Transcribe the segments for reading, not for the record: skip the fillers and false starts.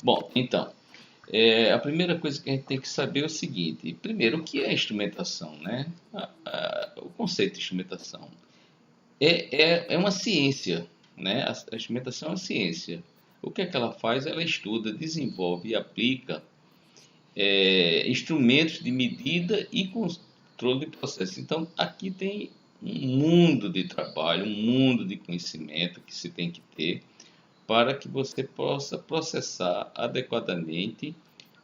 Bom, então, a primeira coisa que a gente tem que saber é o seguinte: primeiro, o que é instrumentação, né? O conceito de instrumentação é uma ciência, né? A instrumentação é uma ciência. O que é que ela faz? Ela estuda, desenvolve e aplica instrumentos de medida e controle de processo. Então, aqui tem um mundo de trabalho, um mundo de conhecimento que se tem que ter para que você possa processar adequadamente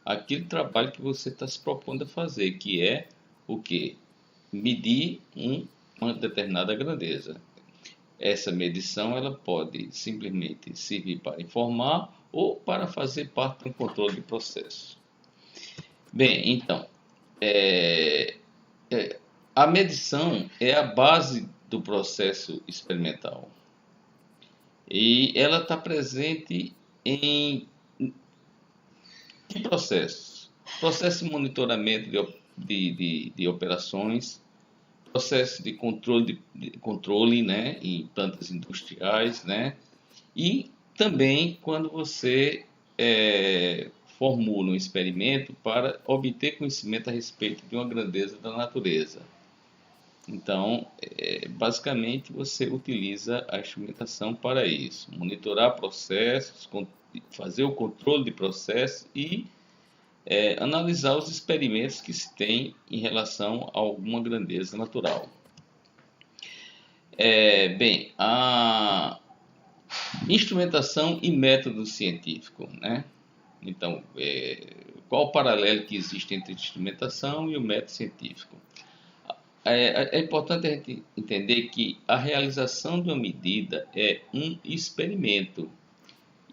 aquele trabalho que você está se propondo a fazer, que é o quê? Medir uma determinada grandeza. Essa medição ela pode simplesmente servir para informar ou para fazer parte de um controle de processo. Bem, então, é, a medição é a base do processo experimental e ela está presente em que processos? Processo de monitoramento de operações, processo de controle, né, em plantas industriais, né, e também quando você formula um experimento para obter conhecimento a respeito de uma grandeza da natureza. Então, basicamente, você utiliza a instrumentação para isso, monitorar processos, fazer o controle de processos e analisar os experimentos que se tem em relação a alguma grandeza natural. Bem, a instrumentação e método científico, né? Então, qual o paralelo que existe entre a instrumentação e o método científico? É importante a gente entender que a realização de uma medida é um experimento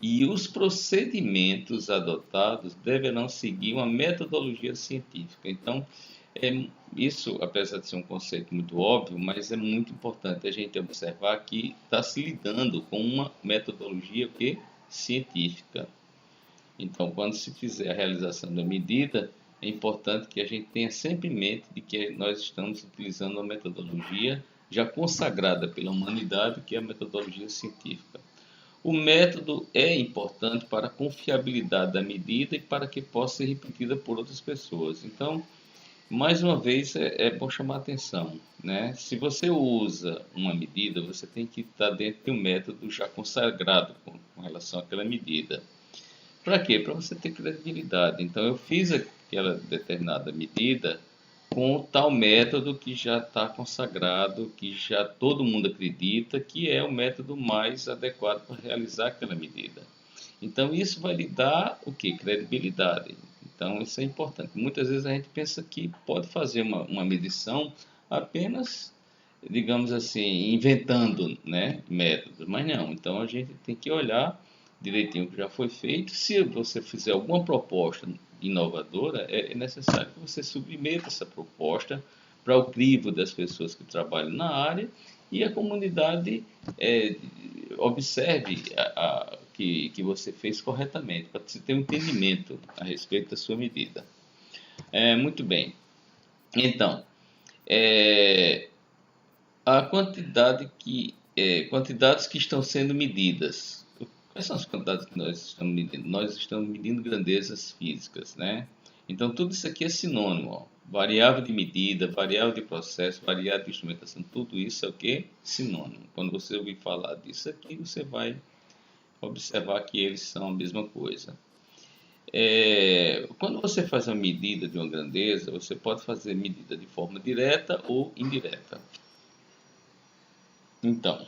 e os procedimentos adotados deverão seguir uma metodologia científica. Então, isso, apesar de ser um conceito muito óbvio, mas é muito importante a gente observar que está se lidando com uma metodologia científica. Então, quando se fizer a realização da medida, é importante que a gente tenha sempre em mente de que nós estamos utilizando uma metodologia já consagrada pela humanidade, que é a metodologia científica. O método é importante para a confiabilidade da medida e para que possa ser repetida por outras pessoas. Então, mais uma vez, é bom chamar a atenção, né? Se você usa uma medida, você tem que estar dentro de um método já consagrado com relação àquela medida. Para quê? Para você ter credibilidade. Então, eu fiz aquela determinada medida com tal método que já está consagrado, que já todo mundo acredita que é o método mais adequado para realizar aquela medida. Então, isso vai lhe dar o que? Credibilidade. Então, isso é importante. Muitas vezes a gente pensa que pode fazer uma medição apenas, digamos assim, inventando, né, métodos, mas não. Então, a gente tem que olhar direitinho o que já foi feito. Se você fizer alguma proposta inovadora, é necessário que você submeta essa proposta para o crivo das pessoas que trabalham na área e a comunidade observe que você fez corretamente, para você ter um entendimento a respeito da sua medida. Muito bem. Então, a quantidades que estão sendo medidas. Quais são as quantidades que nós estamos medindo? Nós estamos medindo grandezas físicas, né? Então, tudo isso aqui é sinônimo, ó. Variável de medida, variável de processo, variável de instrumentação, tudo isso é o que? Sinônimo. Quando você ouvir falar disso aqui, você vai observar que eles são a mesma coisa. Quando você faz uma medida de uma grandeza, você pode fazer medida de forma direta ou indireta. Então,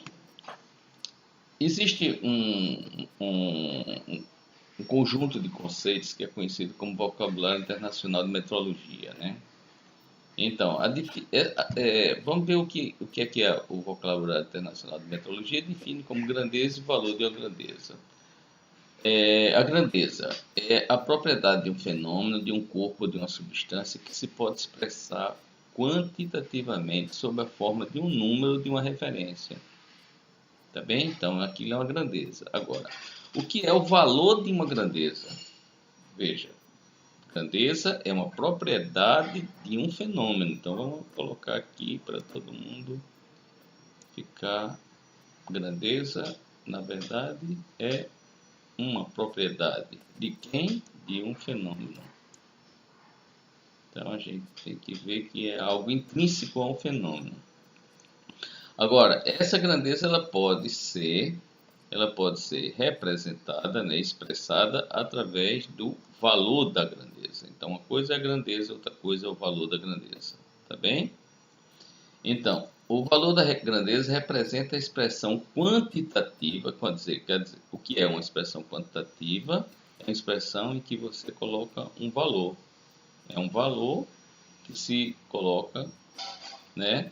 existe um conjunto de conceitos que é conhecido como vocabulário internacional de metrologia, né? Então, vamos ver o que é o vocabulário internacional de metrologia. Define como grandeza e valor de uma grandeza. A grandeza é a propriedade de um fenômeno, de um corpo ou de uma substância que se pode expressar quantitativamente sob a forma de um número de uma referência. Tá bem? Então, aquilo é uma grandeza. Agora, o que é o valor de uma grandeza? Veja, grandeza é uma propriedade de um fenômeno. Então, vamos colocar aqui para todo mundo ficar. Grandeza, na verdade, é uma propriedade de quem? De um fenômeno. Então a gente tem que ver que é algo intrínseco a um fenômeno. Agora, essa grandeza ela pode ser representada, né, expressada através do valor da grandeza. Então, uma coisa é a grandeza, outra coisa é o valor da grandeza. Tá bem? Então, o valor da grandeza representa a expressão quantitativa. Quer dizer, o que é uma expressão quantitativa? É uma expressão em que você coloca um valor. É um valor que se coloca, né?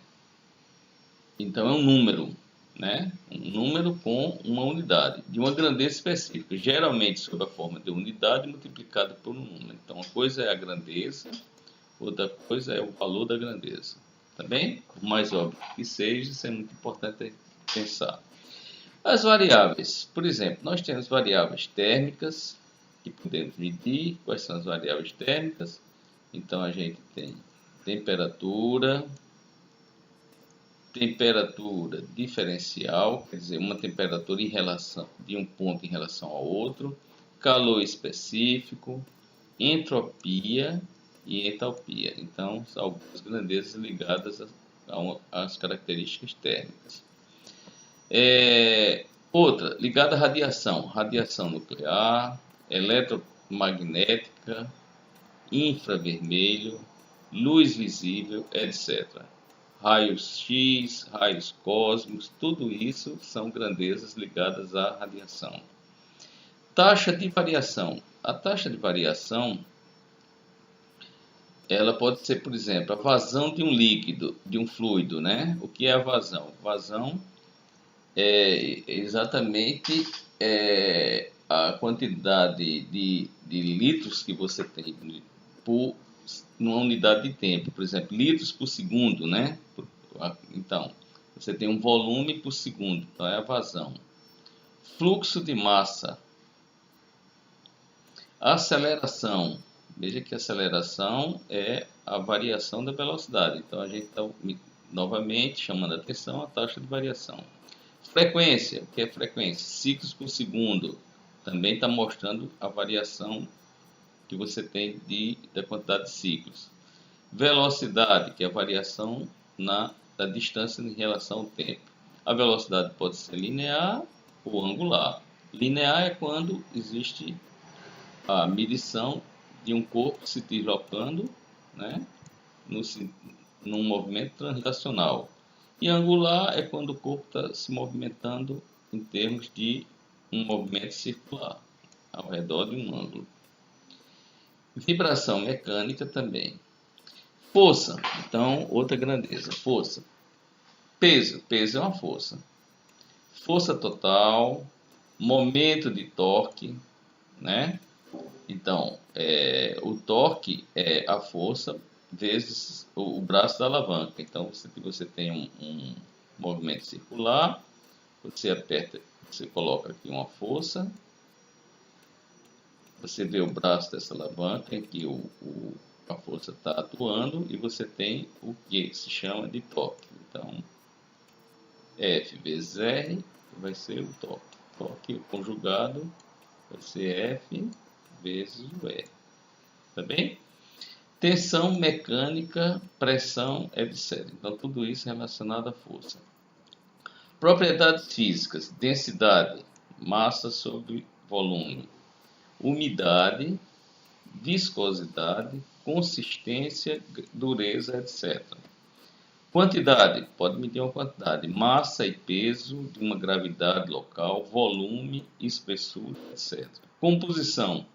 Então, é um número, né? Um número com uma unidade, de uma grandeza específica, geralmente sob a forma de unidade multiplicada por um número. Então, uma coisa é a grandeza, outra coisa é o valor da grandeza. Tá bem? Por mais óbvio que seja, isso é muito importante pensar. As variáveis. Por exemplo, nós temos variáveis térmicas, que podemos medir. Quais são as variáveis térmicas? Então, a gente tem temperatura diferencial, quer dizer, uma temperatura em relação de um ponto em relação ao outro, calor específico, entropia e entalpia. Então, são algumas grandezas ligadas às características térmicas. Outra, ligada à radiação nuclear, eletromagnética, infravermelho, luz visível, etc. Raios X, raios cósmicos, tudo isso são grandezas ligadas à radiação. Taxa de variação. A taxa de variação, ela pode ser, por exemplo, a vazão de um líquido, de um fluido, né? O que é a vazão? Vazão é exatamente a quantidade de litros que você tem por numa unidade de tempo, por exemplo, litros por segundo, né? Então, você tem um volume por segundo, então é a vazão. Fluxo de massa. Aceleração. Veja que a aceleração é a variação da velocidade. Então, a gente está novamente chamando a atenção à taxa de variação. Frequência. O que é frequência? Ciclos por segundo. Também está mostrando a variação que você tem da quantidade de ciclos. Velocidade, que é a variação da distância em relação ao tempo. A velocidade pode ser linear ou angular. Linear é quando existe a medição de um corpo se deslocando, né, num movimento translacional. E angular é quando o corpo está se movimentando em termos de um movimento circular, ao redor de um ângulo. Vibração mecânica também. Força, então, outra grandeza. Força. Peso é uma força. Força total, momento de torque, né? Então, o torque é a força vezes o braço da alavanca. Então, você tem um movimento circular, você aperta, você coloca aqui uma força, você vê o braço dessa alavanca em que a força está atuando e você tem o que se chama de torque. Então, F vezes R vai ser o torque. Torque conjugado vai ser F vezes o R. Tá bem? Tensão mecânica, pressão, etc. Então, tudo isso é relacionado à força. Propriedades físicas: densidade, massa sobre volume, umidade, viscosidade, consistência, dureza, etc. Quantidade, pode medir uma quantidade, massa e peso de uma gravidade local, volume, espessura, etc. Composição,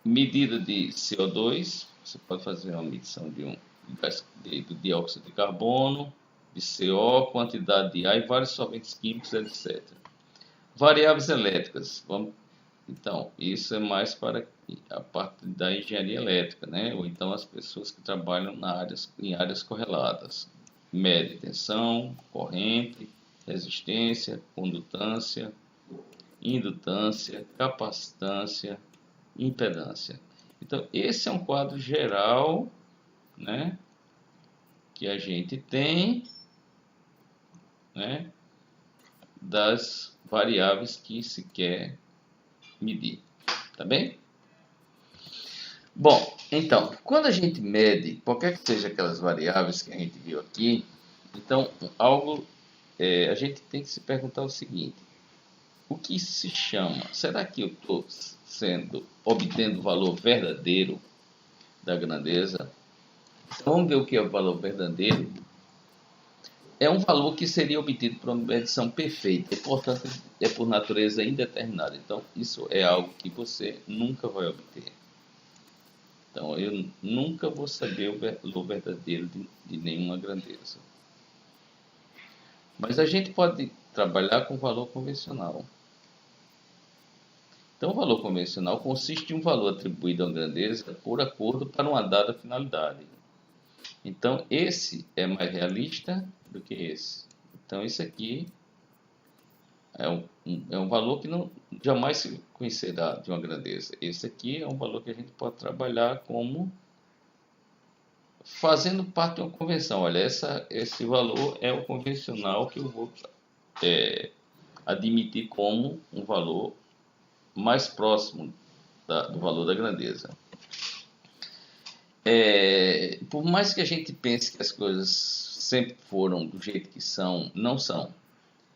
medida de CO2, você pode fazer uma medição do dióxido de carbono, de CO, quantidade de ar e vários solventes químicos, etc. Variáveis elétricas, então, isso é mais para a parte da engenharia elétrica, né? Ou então as pessoas que trabalham em áreas correlatas. Mede tensão, corrente, resistência, condutância, indutância, capacitância, impedância. Então, esse é um quadro geral, né, que a gente tem, né, das variáveis que se quer medir, tá bem? Bom, então, quando a gente mede, qualquer que seja aquelas variáveis que a gente viu aqui, então, a gente tem que se perguntar o seguinte: o que se chama? Será que eu estou obtendo o valor verdadeiro da grandeza? Então, vamos ver o que é o valor verdadeiro. É um valor que seria obtido por uma medição perfeita e, portanto, é por natureza indeterminada. Então, isso é algo que você nunca vai obter. Então, eu nunca vou saber o valor verdadeiro de nenhuma grandeza. Mas a gente pode trabalhar com valor convencional. Então, o valor convencional consiste em um valor atribuído a uma grandeza por acordo para uma dada finalidade. Então, esse é mais realista do que esse. Então, esse aqui é um valor que não jamais se conhecerá de uma grandeza. Esse aqui é um valor que a gente pode trabalhar como fazendo parte de uma convenção. Olha, esse valor é o convencional que eu vou admitir como um valor mais próximo do valor da grandeza. Por mais que a gente pense que as coisas sempre foram do jeito que são, não são.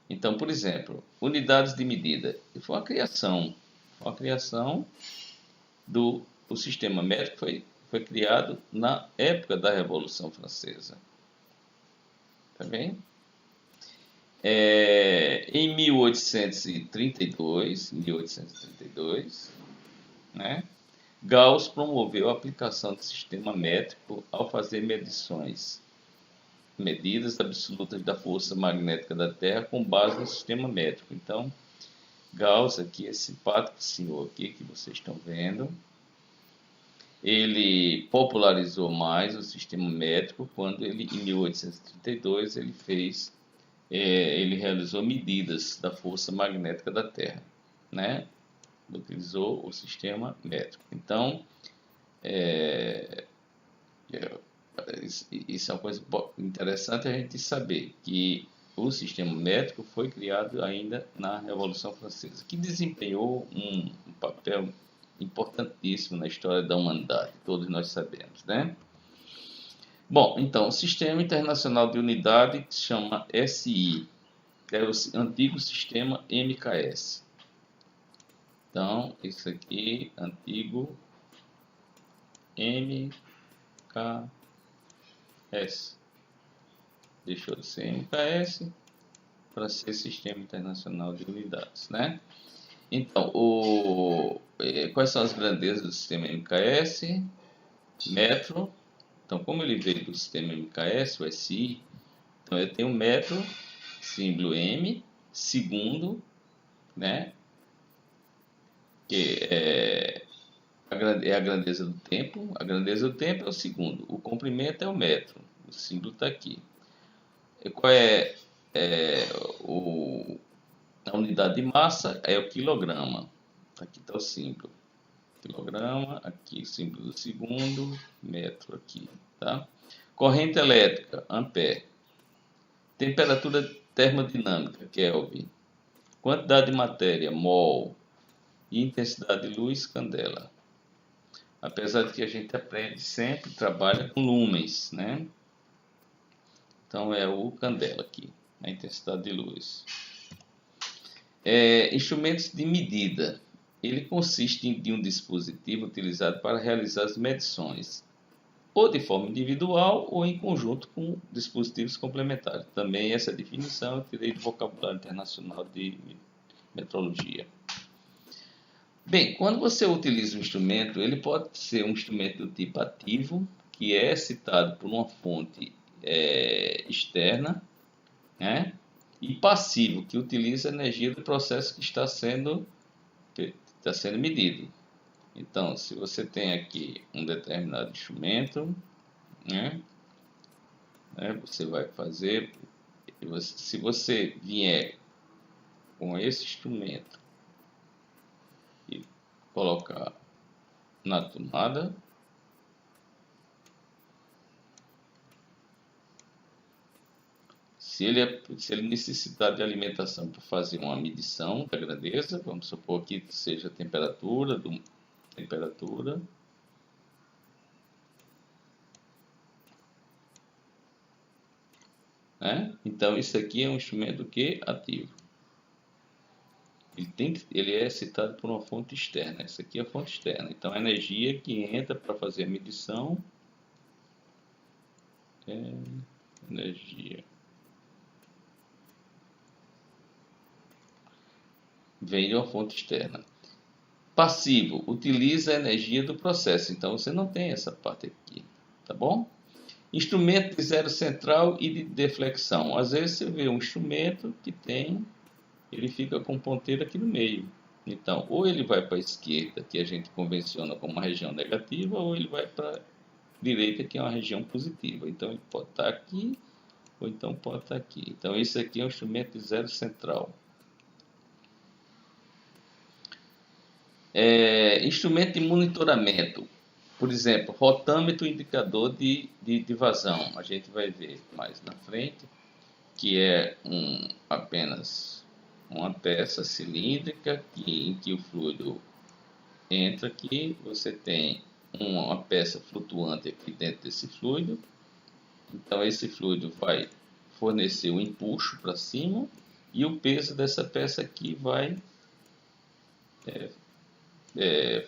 Então, por exemplo, unidades de medida. Foi uma criação do o sistema métrico foi criado na época da Revolução Francesa. Tá bem? Em 1832, né, Gauss promoveu a aplicação do sistema métrico ao fazer medidas absolutas da força magnética da Terra com base no sistema métrico. Então, Gauss, aqui, esse simpático senhor aqui que vocês estão vendo, ele popularizou mais o sistema métrico quando ele, em 1832, ele realizou medidas da força magnética da Terra, né? Utilizou o sistema métrico. Então, isso é uma coisa interessante a gente saber, que o sistema métrico foi criado ainda na Revolução Francesa, que desempenhou um papel importantíssimo na história da humanidade, todos nós sabemos, né? Bom, então, o Sistema Internacional de Unidade se chama SI, é o antigo sistema MKS. Então, isso aqui, antigo MKS. Deixou de ser MKS para ser Sistema Internacional de Unidades, né? Então, quais são as grandezas do sistema MKS? Metro. Então, como ele veio do sistema MKS, o SI, então eu tenho metro, símbolo M, segundo, né? Que é a grandeza do tempo. A grandeza do tempo é o segundo. O comprimento é o metro. O símbolo está aqui. E qual é a unidade de massa? É o quilograma. Aqui está o símbolo. Quilograma, aqui o símbolo do segundo, metro aqui, tá? Corrente elétrica, ampere. Temperatura termodinâmica, Kelvin. Quantidade de matéria, mol. E intensidade de luz, candela. Apesar de que a gente aprende sempre, trabalha com lumens, né? Então é o candela aqui, a intensidade de luz. Instrumentos de medida. Ele consiste de um dispositivo utilizado para realizar as medições, ou de forma individual ou em conjunto com dispositivos complementares. Também essa definição eu tirei do Vocabulário Internacional de Metrologia. Bem, quando você utiliza um instrumento, ele pode ser um instrumento do tipo ativo, que é excitado por uma fonte externa, né? E passivo, que utiliza a energia do processo que está sendo medido. Então, se você tem aqui um determinado instrumento, né? Você vai fazer, se você vier com esse instrumento e colocar na tomada, se ele necessitar de alimentação para fazer uma medição da grandeza, vamos supor que seja a temperatura, né? Então isso aqui é um instrumento que ativo. Ele é excitado por uma fonte externa. Essa aqui é a fonte externa. Então a energia que entra para fazer a medição é energia. Vem de uma fonte externa. Passivo, utiliza a energia do processo. Então você não tem essa parte aqui, tá bom? Instrumento de zero central e de deflexão. Às vezes você vê um instrumento que ele fica com ponteiro aqui no meio. Então, ou ele vai para a esquerda, que a gente convenciona como uma região negativa, ou ele vai para a direita, que é uma região positiva. Então, ele pode estar aqui, ou então pode estar aqui. Então, esse aqui é um instrumento de zero central. Instrumento de monitoramento. Por exemplo, rotâmetro indicador de vazão. A gente vai ver mais na frente, que é apenas uma peça cilíndrica em que o fluido entra aqui. Você tem uma peça flutuante aqui dentro desse fluido. Então esse fluido vai fornecer um empuxo para cima e o peso dessa peça aqui vai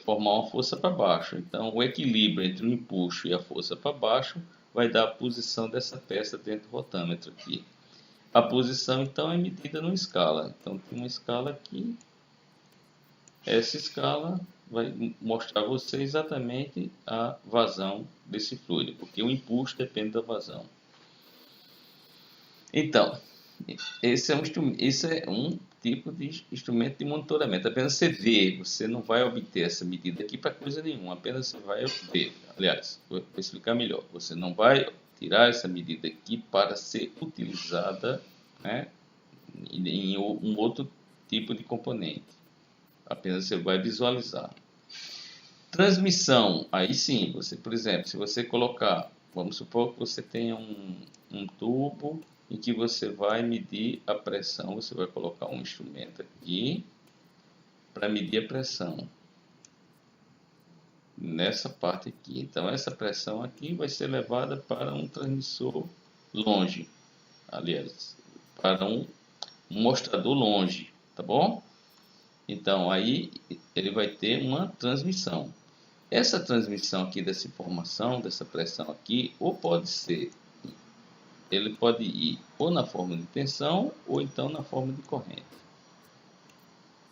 formar uma força para baixo. Então o equilíbrio entre o empuxo e a força para baixo vai dar a posição dessa peça dentro do rotâmetro aqui. A posição então é medida numa escala. Então tem uma escala aqui. Essa escala vai mostrar a você exatamente a vazão desse fluido, porque o impulso depende da vazão. Então, esse é um tipo de instrumento de monitoramento. Apenas você vê, você não vai obter essa medida aqui para coisa nenhuma, apenas você vai ver. Aliás, vou explicar melhor. Você não vai tirar essa medida aqui para ser utilizada, né, em um outro tipo de componente. Apenas você vai visualizar. Transmissão, aí sim, você, por exemplo, se você colocar, vamos supor que você tenha um tubo em que você vai medir a pressão, você vai colocar um instrumento aqui para medir a pressão nessa parte aqui. Então essa pressão aqui vai ser levada para um transmissor longe, aliás, para um mostrador longe, tá bom? Então aí ele vai ter uma transmissão. Essa transmissão aqui dessa informação, dessa pressão aqui, ou pode ser, ele pode ir ou na forma de tensão ou então na forma de corrente.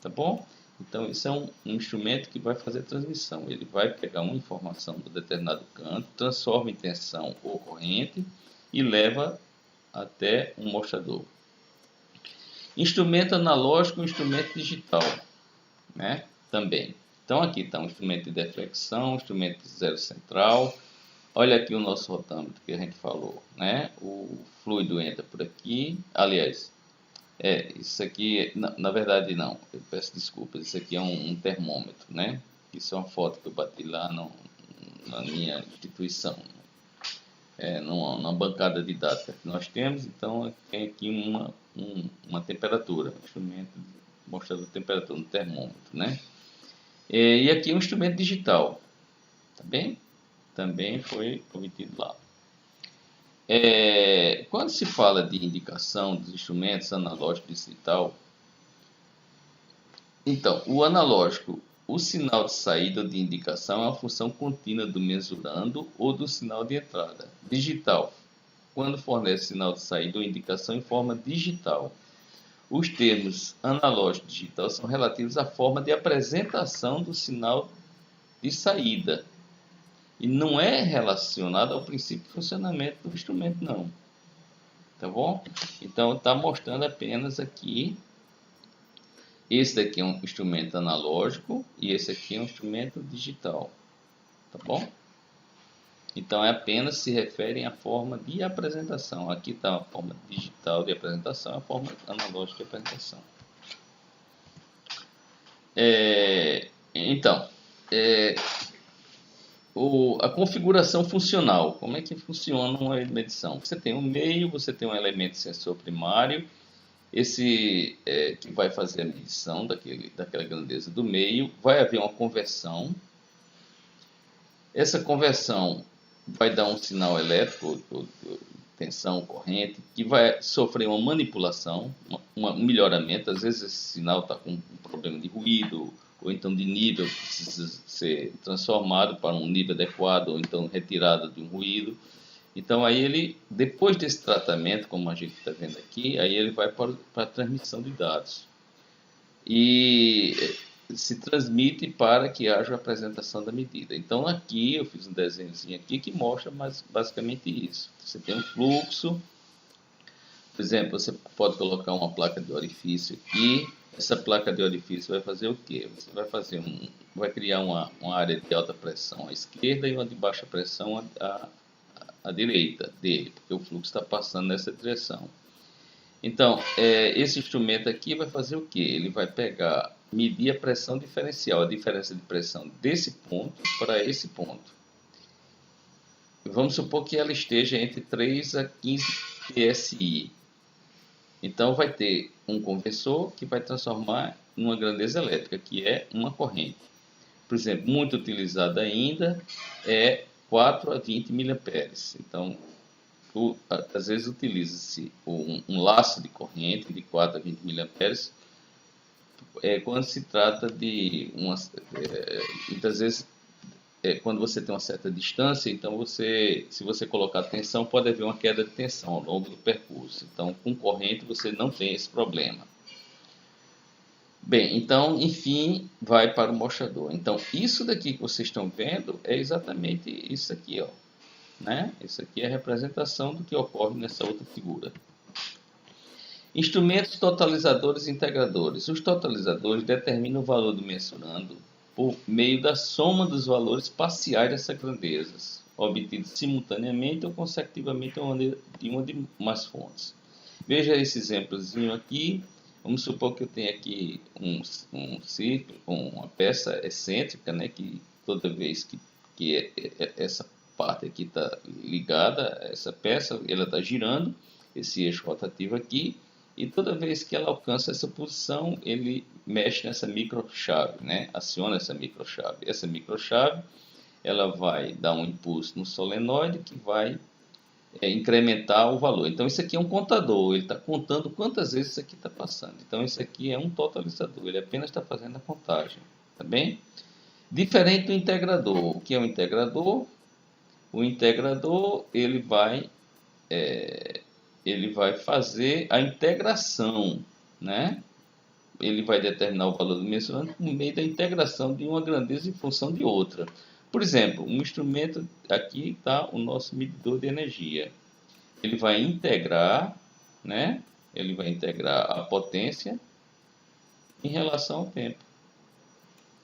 Tá bom? Então esse é um instrumento que vai fazer transmissão. Ele vai pegar uma informação de determinado canto, transforma em tensão ou corrente e leva até um mostrador. Instrumento analógico e instrumento digital, né? Também. Então aqui está um instrumento de deflexão, instrumento de zero central. Olha aqui o nosso rotâmetro que a gente falou, né? O fluido entra por aqui. Aliás, isso aqui, na verdade não, eu peço desculpas, isso aqui é um termômetro, né? Isso é uma foto que eu bati lá na minha instituição, numa bancada didática que nós temos. Então tem aqui uma temperatura, um instrumento mostrando a temperatura no termômetro, né? E aqui um instrumento digital, tá bem? Também foi obtido lá. Quando se fala de indicação dos instrumentos analógico e digital, então, o analógico, o sinal de saída ou de indicação é uma função contínua do mesurando ou do sinal de entrada. Digital, quando fornece sinal de saída ou indicação em forma digital. Os termos analógico e digital são relativos à forma de apresentação do sinal de saída e não é relacionado ao princípio de funcionamento do instrumento, não. Tá bom? Então, está mostrando apenas aqui. Esse daqui é um instrumento analógico e esse aqui é um instrumento digital. Tá bom? Então, apenas se referem à forma de apresentação. Aqui está a forma digital de apresentação, a forma analógica de apresentação. Então, A configuração funcional. Como é que funciona uma medição? Você tem um meio, você tem um elemento sensor primário, esse que vai fazer a medição daquela grandeza do meio, vai haver uma conversão. Essa conversão vai dar um sinal elétrico, tensão, corrente, que vai sofrer uma manipulação, um melhoramento. Às vezes esse sinal está com um problema de ruído, ou então de nível, precisa ser transformado para um nível adequado, ou então retirado de um ruído. Então aí ele, depois desse tratamento, como a gente está vendo aqui, aí ele vai para a transmissão de dados. E se transmite para que haja a apresentação da medida. Então aqui eu fiz um desenhozinho aqui que mostra basicamente isso. Você tem um fluxo, por exemplo, você pode colocar uma placa de orifício aqui. Essa placa de orifício vai fazer o quê? Você vai criar uma área de alta pressão à esquerda e uma de baixa pressão à direita dele, porque o fluxo está passando nessa direção. Então, esse instrumento aqui vai fazer o quê? Ele vai medir a pressão diferencial, a diferença de pressão desse ponto para esse ponto. Vamos supor que ela esteja entre 3 a 15 psi. Então, vai ter um conversor que vai transformar numa grandeza elétrica, que é uma corrente. Por exemplo, muito utilizada ainda é 4 a 20 mA. Então, às vezes utiliza-se um laço de corrente de 4 a 20 mA quando se trata de muitas vezes quando você tem uma certa distância, então se você colocar tensão, pode haver uma queda de tensão ao longo do percurso. Então, com corrente você não tem esse problema. Bem, então, enfim, vai para o mostrador. Então, isso daqui que vocês estão vendo é exatamente isso aqui, ó. Né? Isso aqui é a representação do que ocorre nessa outra figura. Instrumentos totalizadores e integradores. Os totalizadores determinam o valor do mensurando por meio da soma dos valores parciais dessas grandezas, obtidos simultaneamente ou consecutivamente de uma de mais fontes. Veja esse exemplozinho aqui. Vamos supor que eu tenho aqui um círculo, uma peça excêntrica, né, que toda vez que essa parte aqui está ligada a essa peça, ela está girando, esse eixo rotativo aqui, e toda vez que ela alcança essa posição, ele mexe nessa microchave, né? Aciona essa microchave. Essa microchave, ela vai dar um impulso no solenoide que vai incrementar o valor. Então, isso aqui é um contador, ele está contando quantas vezes isso aqui está passando. Então, isso aqui é um totalizador, ele apenas está fazendo a contagem, tá bem? Diferente do integrador. O que é um integrador? O integrador, ele vai fazer a integração, né? Ele vai determinar o valor do mensurante por meio da integração de uma grandeza em função de outra. Por exemplo, um instrumento, aqui está o nosso medidor de energia. Ele vai integrar, né? Ele vai integrar a potência em relação ao tempo.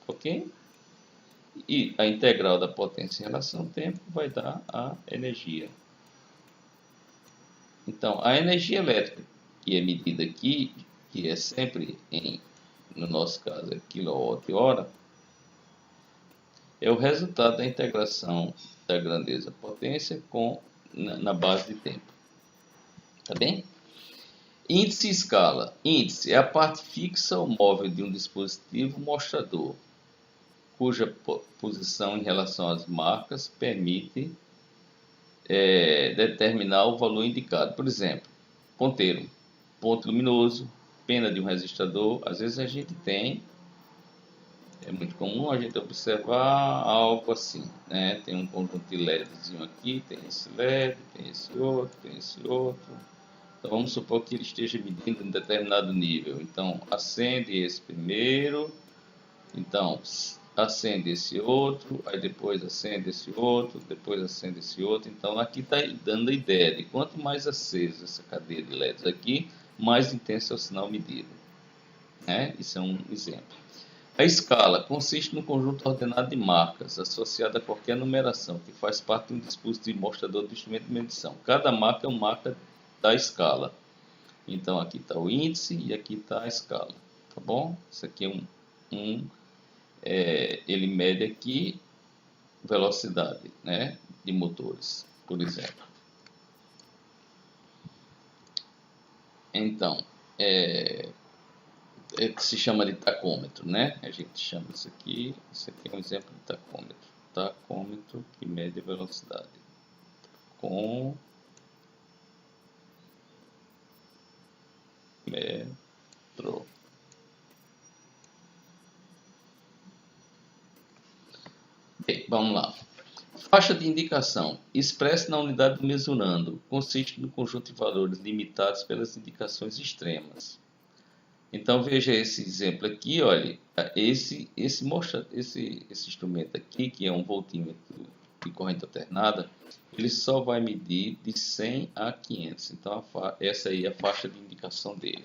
Ok? E a integral da potência em relação ao tempo vai dar a energia. Então, a energia elétrica que é medida aqui, que é sempre no nosso caso, é kWh, é o resultado da integração da grandeza potência na base de tempo. Tá bem? Índice e escala. Índice é a parte fixa ou móvel de um dispositivo mostrador, cuja posição em relação às marcas permite determinar o valor indicado. Por exemplo, ponteiro, ponto luminoso, pena de um registrador. Às vezes a gente tem, é muito comum a gente observar algo assim, né? Tem um conjunto de LEDzinho aqui, tem esse LED, tem esse outro, tem esse outro. Então vamos supor que ele esteja medindo um determinado nível. Então acende esse primeiro, então acende esse outro, aí depois acende esse outro, depois acende esse outro. Então aqui está dando a ideia de quanto mais acesa essa cadeia de LEDs aqui, mais intenso é o sinal medido, né? Isso é um exemplo. A escala consiste num conjunto ordenado de marcas associado a qualquer numeração que faz parte de um dispositivo mostrador do instrumento de medição. Cada marca é uma marca da escala. Então aqui está o índice e aqui está a escala, tá bom? Isso aqui é ele mede aqui velocidade, né, de motores, por exemplo. Então, se chama de tacômetro, né? A gente chama isso aqui é um exemplo de tacômetro. Tacômetro que mede a velocidade. Metro. Bem, vamos lá. Faixa de indicação. Expressa na unidade do mesurando. Consiste no conjunto de valores limitados pelas indicações extremas. Então veja esse exemplo aqui, olha, esse instrumento aqui, que é um voltímetro de corrente alternada, ele só vai medir de 100 a 500. Então essa aí é a faixa de indicação dele.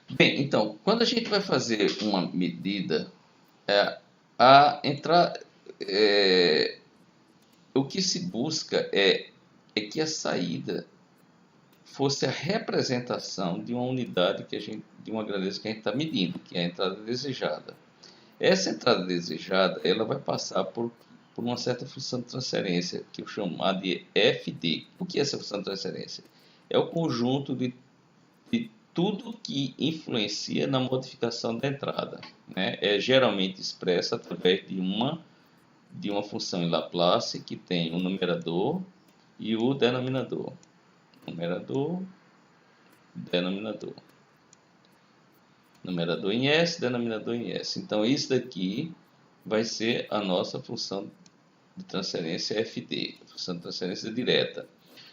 Bem, então, quando a gente vai fazer uma medida, o que se busca é que a saída fosse a representação de uma unidade de uma grandeza que a gente está medindo, que é a entrada desejada. Essa entrada desejada, ela vai passar por uma certa função de transferência, que eu chamo de FD. O que é essa função de transferência? É o conjunto de tudo que influencia na modificação da entrada, né? É geralmente expressa através de uma função em Laplace que tem o numerador e o denominador. Numerador, denominador. Numerador em S, denominador em S. Então, isso daqui vai ser a nossa função de transferência FD, função de transferência direta.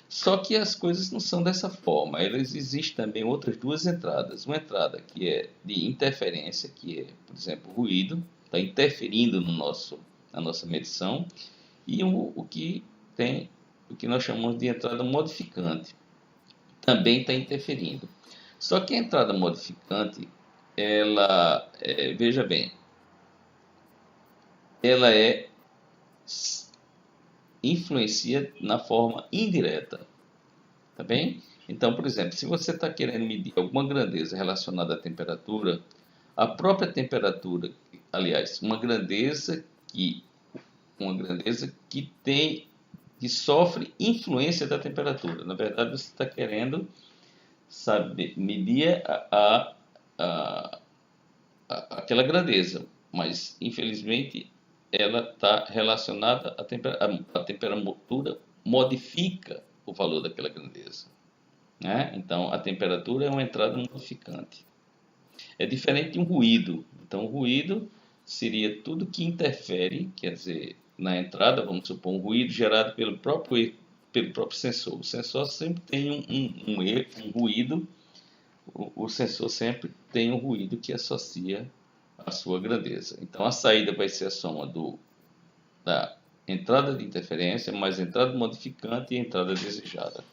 Só que as coisas não são dessa forma. Existem também outras duas entradas. Uma entrada que é de interferência, que é, por exemplo, ruído, está interferindo na nossa medição, e o que nós chamamos de entrada modificante, também está interferindo. Só que a entrada modificante, ela, veja bem, ela influencia na forma indireta, tá bem? Então, por exemplo, se você está querendo medir alguma grandeza relacionada à temperatura, a própria temperatura, aliás, uma grandeza que sofre influência da temperatura. Na verdade, você está querendo medir aquela grandeza, mas infelizmente ela está relacionada à temperatura. A temperatura modifica o valor daquela grandeza, né? Então a temperatura é uma entrada modificante. É diferente de um ruído. Então o ruído seria tudo que interfere, quer dizer, na entrada, vamos supor, um ruído gerado pelo próprio sensor. O sensor sempre tem um ruído, o sensor sempre tem um ruído que associa a sua grandeza. Então a saída vai ser a soma da entrada de interferência mais entrada modificante e entrada desejada.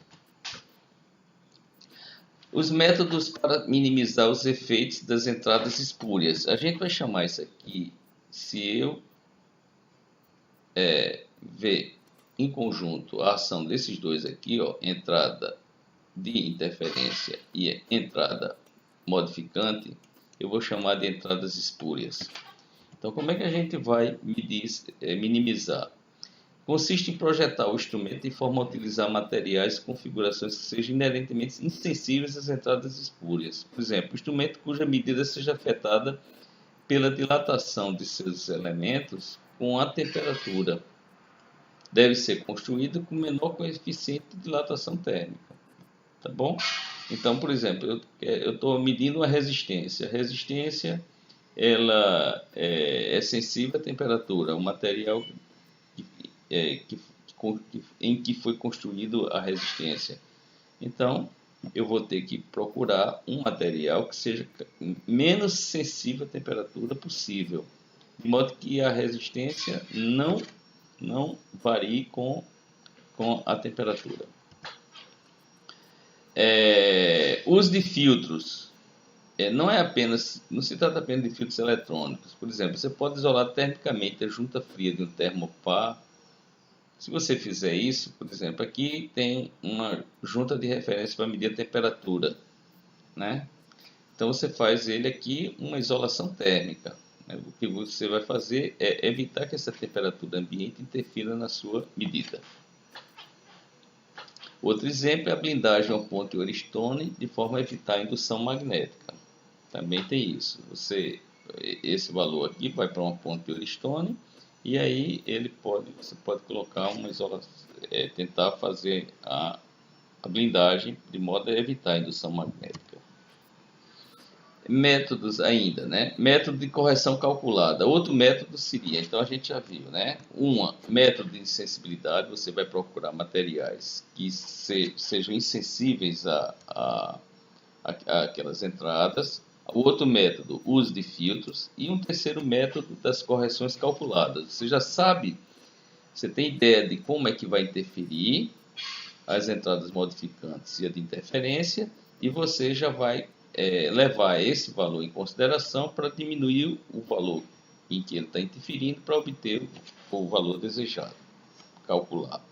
Os métodos para minimizar os efeitos das entradas espúrias. A gente vai chamar isso aqui, se eu ver em conjunto a ação desses dois aqui, ó, entrada de interferência e entrada modificante, eu vou chamar de entradas espúrias. Então, como é que a gente vai minimizar? Consiste em projetar o instrumento de forma a utilizar materiais e configurações que sejam inerentemente insensíveis às entradas espúrias. Por exemplo, um instrumento cuja medida seja afetada pela dilatação de seus elementos com a temperatura. Deve ser construído com menor coeficiente de dilatação térmica. Tá bom? Então, por exemplo, eu estou medindo uma resistência. A resistência ela é sensível à temperatura. O material em que foi construído a resistência. Então, eu vou ter que procurar um material que seja menos sensível à temperatura possível, de modo que a resistência não varie com a temperatura. Uso de filtros. Não se trata apenas de filtros eletrônicos. Por exemplo, você pode isolar termicamente a junta fria de um termopar. Se você fizer isso, por exemplo, aqui tem uma junta de referência para medir a temperatura, né? Então você faz ele aqui uma isolação térmica, né? O que você vai fazer é evitar que essa temperatura ambiente interfira na sua medida. Outro exemplo é a blindagem ao ponto Earthstone, de forma a evitar a indução magnética. Também tem isso. Esse valor aqui vai para uma ponte Earthstone e aí você pode colocar uma isolação, tentar fazer a blindagem de modo a evitar a indução magnética. Métodos ainda, né? Método de correção calculada. Outro método seria, então a gente já viu, né? Método de insensibilidade, você vai procurar materiais que sejam insensíveis a aquelas entradas. O outro método, uso de filtros. E um terceiro método das correções calculadas. Você já sabe, você tem ideia de como é que vai interferir as entradas modificantes e a de interferência, e você já vai levar esse valor em consideração para diminuir o valor em que ele está interferindo para obter o valor desejado, calculado.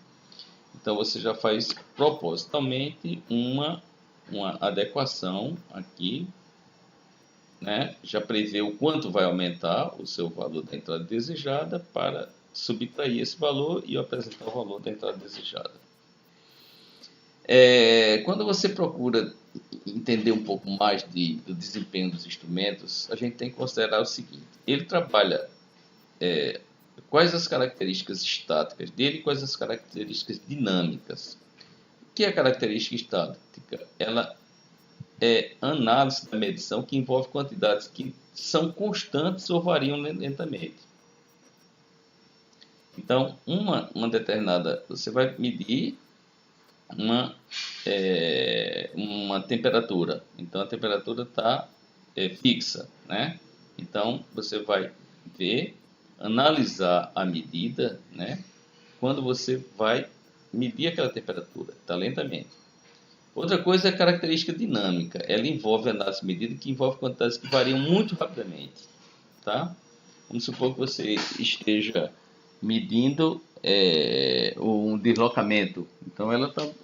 Então você já faz propositalmente uma adequação aqui, né? Já prevê o quanto vai aumentar o seu valor da entrada desejada para subtrair esse valor e apresentar o valor da entrada desejada. Quando você procura entender um pouco mais do desempenho dos instrumentos, a gente tem que considerar o seguinte: ele trabalha quais as características estáticas dele e quais as características dinâmicas. O que é característica estática? Ela é análise da medição que envolve quantidades que são constantes ou variam lentamente. Então, uma determinada, você vai medir uma temperatura. Então a temperatura está fixa, né? Então você vai analisar a medida, né? Quando você vai medir aquela temperatura, está lentamente. Outra coisa é a característica dinâmica. Ela envolve análise de medida que envolve quantidades que variam muito rapidamente, tá? Vamos supor que você esteja medindo um deslocamento. Então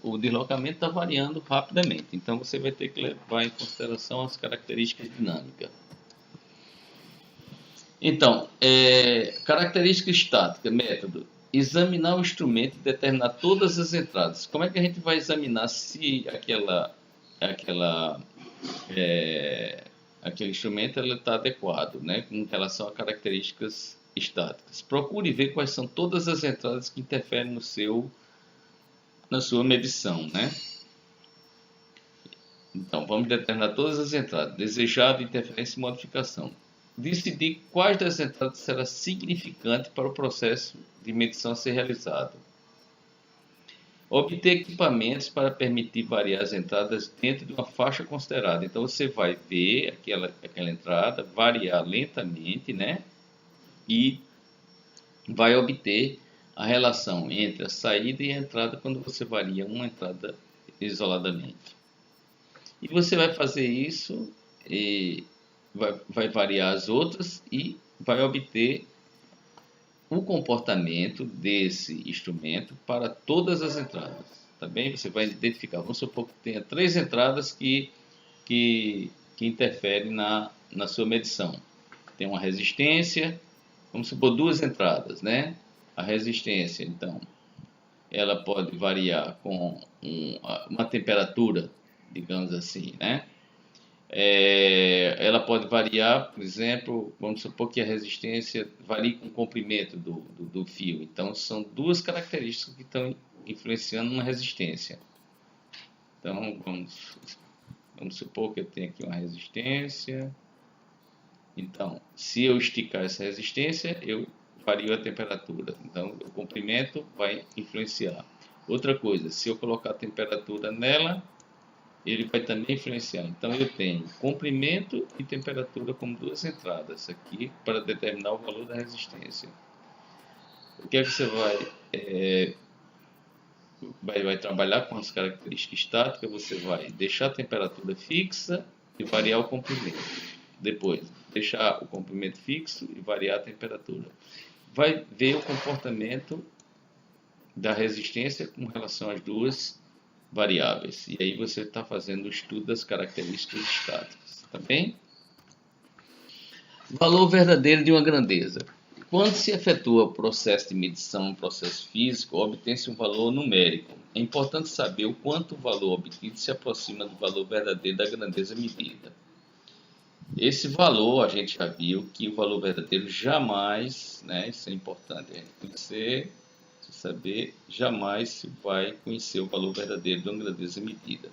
o deslocamento está variando rapidamente. Então você vai ter que levar em consideração as características dinâmicas. Então, característica estática, método. Examinar o instrumento e determinar todas as entradas. Como é que a gente vai examinar se aquele instrumento está adequado, né, com relação a características estáticas? Procure ver quais são todas as entradas que interferem na sua medição, né? Então, vamos determinar todas as entradas: desejado, interferência e modificação. Decidir quais das entradas será significante para o processo de medição a ser realizado. Obter equipamentos para permitir variar as entradas dentro de uma faixa considerada. Então, você vai ver aquela entrada variar lentamente, né? E vai obter a relação entre a saída e a entrada quando você varia uma entrada isoladamente. E você vai fazer isso e vai variar as outras e vai obter o comportamento desse instrumento para todas as entradas. Tá bem? Você vai identificar, vamos supor que tenha 3 entradas que interferem na sua medição. Tem uma resistência, vamos supor 2 entradas, né? A resistência, então, ela pode variar com uma temperatura, digamos assim, né? Ela pode variar, por exemplo, vamos supor que a resistência varie com o comprimento do fio. Então, são 2 características que estão influenciando na resistência. Então, vamos supor que eu tenho aqui uma resistência. Então, se eu esticar essa resistência, eu vario a temperatura. Então, o comprimento vai influenciar. Outra coisa, se eu colocar a temperatura nela, ele vai também influenciar. Então, eu tenho comprimento e temperatura como 2 entradas aqui para determinar o valor da resistência. O que é que você vai trabalhar com as características estáticas? Você vai deixar a temperatura fixa e variar o comprimento. Depois, deixar o comprimento fixo e variar a temperatura. Vai ver o comportamento da resistência com relação às 2 variáveis. E aí você está fazendo o estudo das características estáticas. Tá bem? Valor verdadeiro de uma grandeza. Quando se efetua o processo de medição, um processo físico, obtém-se um valor numérico. É importante saber o quanto o valor obtido se aproxima do valor verdadeiro da grandeza medida. Esse valor, a gente já viu que o valor verdadeiro jamais, né, isso é importante a gente conhecer, saber, jamais se vai conhecer o valor verdadeiro de uma grandeza medida.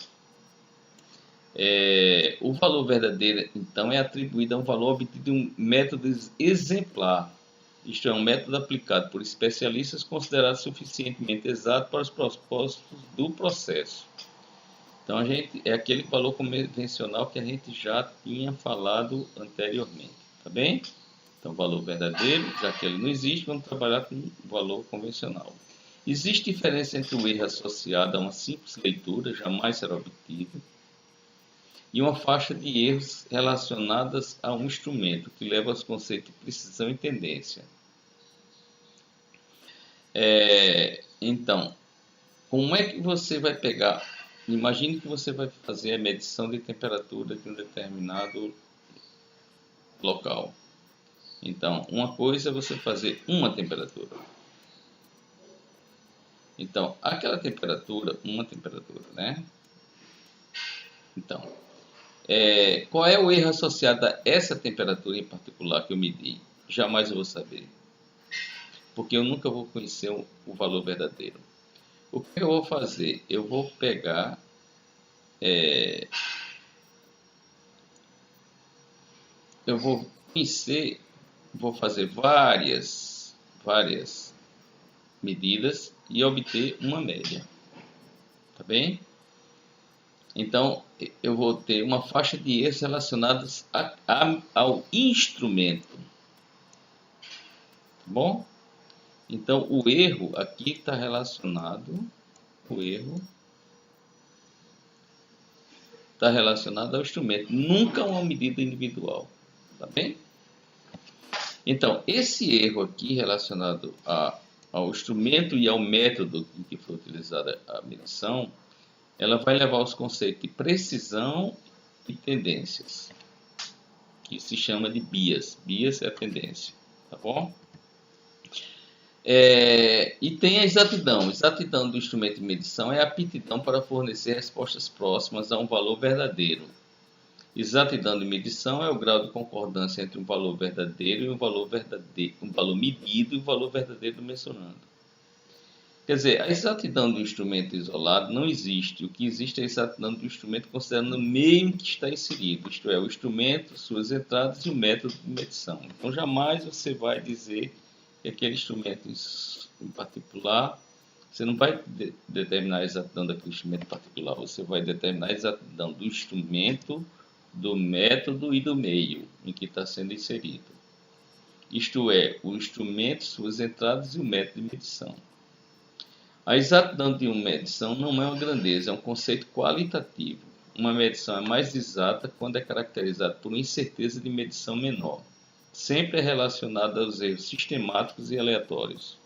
O valor verdadeiro, então, é atribuído a um valor obtido de um método exemplar, isto é, um método aplicado por especialistas considerado suficientemente exato para os propósitos do processo. Então, é aquele valor convencional que a gente já tinha falado anteriormente, tá bem? Então, valor verdadeiro, já que ele não existe, vamos trabalhar com valor convencional. Existe diferença entre o erro associado a uma simples leitura, jamais será obtido, e uma faixa de erros relacionadas a um instrumento, que leva aos conceitos de precisão e tendência. Então, como é que você vai pegar? Imagine que você vai fazer a medição de temperatura de um determinado local. Então, uma coisa é você fazer uma temperatura. Então, aquela temperatura, uma temperatura, né? Então, qual é o erro associado a essa temperatura em particular que eu medi? Jamais eu vou saber. Porque eu nunca vou conhecer o valor verdadeiro. O que eu vou fazer? Eu vou pegar... eu vou conhecer... Vou fazer várias medidas e obter uma média. Tá bem? Então, eu vou ter uma faixa de erros relacionadas ao instrumento. Tá bom? Então, o erro aqui está relacionado... O erro está relacionado ao instrumento, nunca a uma medida individual. Tá bem? Então, esse erro aqui relacionado ao instrumento e ao método em que foi utilizada a medição, ela vai levar aos conceitos de precisão e tendências, que se chama de bias. Bias é a tendência, tá bom? E tem a exatidão. Exatidão do instrumento de medição é a aptidão para fornecer respostas próximas a um valor verdadeiro. Exatidão de medição é o grau de concordância entre um valor verdadeiro e um valor medido e o valor verdadeiro mensurando. Quer dizer, a exatidão do instrumento isolado não existe. O que existe é a exatidão do instrumento considerando o meio em que está inserido, isto é, o instrumento, suas entradas e o método de medição. Então, jamais você vai dizer que aquele instrumento em particular, você não vai determinar a exatidão daquele instrumento particular, você vai determinar a exatidão do instrumento, do método e do meio em que está sendo inserido. Isto é, o instrumento, suas entradas e o método de medição. A exatidão de uma medição não é uma grandeza, é um conceito qualitativo. Uma medição é mais exata quando é caracterizada por uma incerteza de medição menor. Sempre é relacionada aos erros sistemáticos e aleatórios.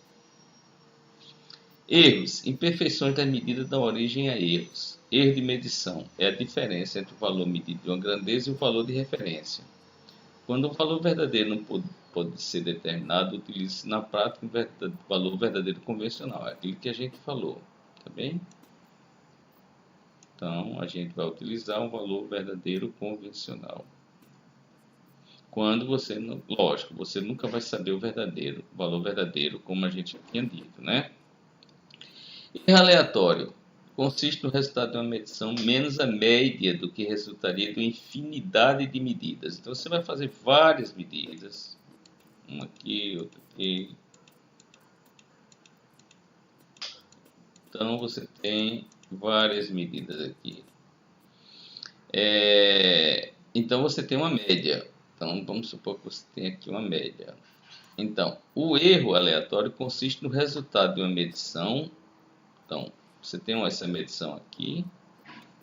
Erros. Imperfeições das medidas dão origem a erros. Erro de medição é a diferença entre o valor medido de uma grandeza e o valor de referência. Quando o valor verdadeiro não pode ser determinado, utiliza-se na prática o valor verdadeiro convencional, é aquilo que a gente falou, tá bem? Então, a gente vai utilizar um valor verdadeiro convencional. Quando você, lógico, você nunca vai saber o valor verdadeiro, como a gente tinha dito, né? Erro aleatório. Consiste no resultado de uma medição menos a média do que resultaria de uma infinidade de medidas. Então, você vai fazer várias medidas. Uma aqui, outra aqui. Então, você tem várias medidas aqui. Então, você tem uma média. Então, vamos supor que você tem aqui uma média. Então, o erro aleatório consiste no resultado de uma medição. Então, você tem essa medição aqui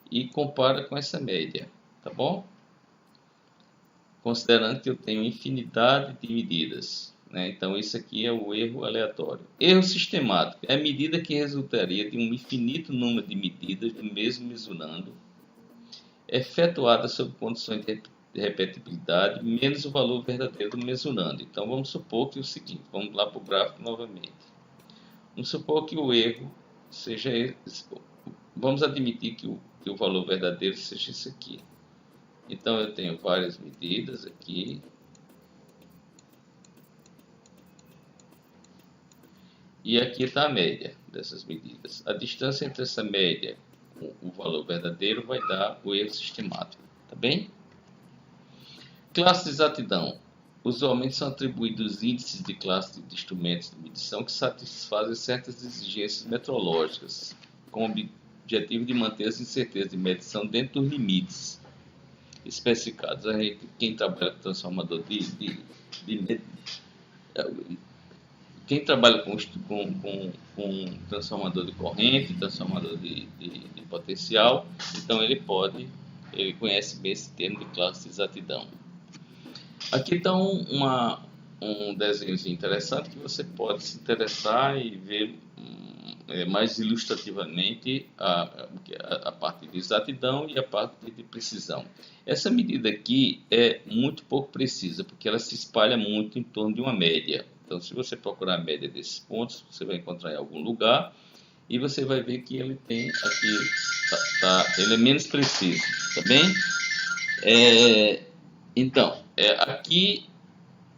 e compara com essa média, tá bom? Considerando que eu tenho infinidade de medidas, né? Então, isso aqui é o erro aleatório. Erro sistemático é a medida que resultaria de um infinito número de medidas do mesmo mesurando, efetuada sob condições de repetibilidade menos o valor verdadeiro do mesurando. Então vamos supor que o seguinte, vamos lá para o gráfico novamente. Vamos supor que o erro seja esse, vamos admitir que o valor verdadeiro seja esse aqui. Então eu tenho várias medidas aqui. E aqui está a média dessas medidas. A distância entre essa média com o valor verdadeiro vai dar o erro sistemático. Tá bem? Classe de exatidão. Usualmente são atribuídos índices de classe de instrumentos de medição que satisfazem certas exigências metrológicas, com o objetivo de manter as incertezas de medição dentro dos limites especificados. Quem trabalha com transformador quem trabalha com transformador de corrente, transformador de potencial, então ele conhece bem esse termo de classe de exatidão. Aqui está um desenhozinho interessante que você pode se interessar e ver mais ilustrativamente a parte de exatidão e a parte de precisão. Essa medida aqui é muito pouco precisa, porque ela se espalha muito em torno de uma média. Então, se você procurar a média desses pontos, você vai encontrar em algum lugar e você vai ver que ele tem aqui, ele é menos preciso, tá bem? Então, aqui,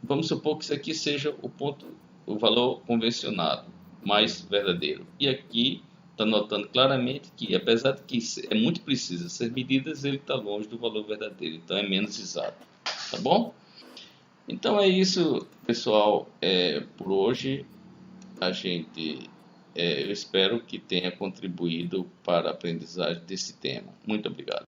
vamos supor que isso aqui seja o valor convencionado, mais verdadeiro. E aqui está notando claramente que, apesar de que é muito preciso essas medidas, ele está longe do valor verdadeiro, então é menos exato, tá bom? Então é isso, pessoal, por hoje. Eu espero que tenha contribuído para a aprendizagem desse tema. Muito obrigado.